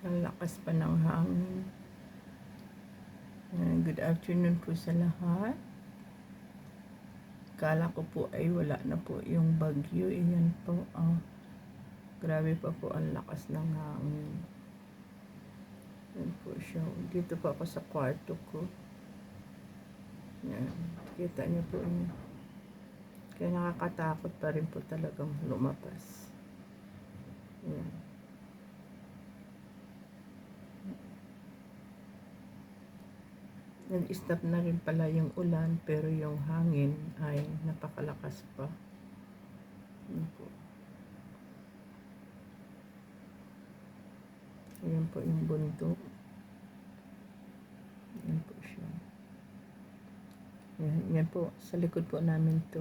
Ang lakas pa ng hangin. Good afternoon po sa lahat. Kala ko po ay wala na po yung bagyo. Iyan po. Grabe pa po ang lakas ng hangin. Yan po siya. Dito po ako sa kwarto ko. Yan. Kita niyo po yun. Kaya nakakatakot pa rin po talagang lumabas. Yan. Nag-stop na rin pala yung ulan, pero yung hangin ay napakalakas pa. Yan po. Ayan po yung bundok. Yan po siya. Yan po. Sa likod po namin to.